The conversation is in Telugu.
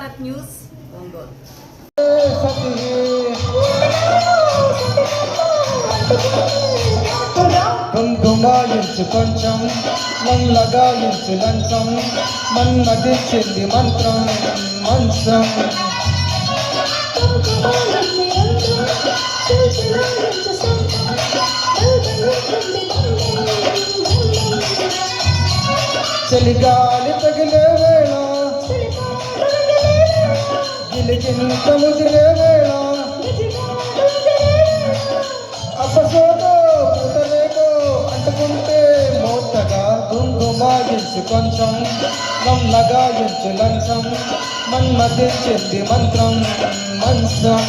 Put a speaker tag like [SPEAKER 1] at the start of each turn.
[SPEAKER 1] భారత్ న్యూస్ ఒంగోలు.
[SPEAKER 2] కుంకుమాయించు కొంచెం మల్లగాయించు లంచం మన్నదిచ్చింది మంత్రం మంత్రం చలిగాలి తగిలే వేళ గిలిగింత ముదిరే వేళ అప్పసోదో పుటలేకో అంటుకుంటే మోతగా కుంకుమాయించు కొంచెం మల్లగాయించు లంచం మన్నదిచ్చింది మంత్రం మంత్రం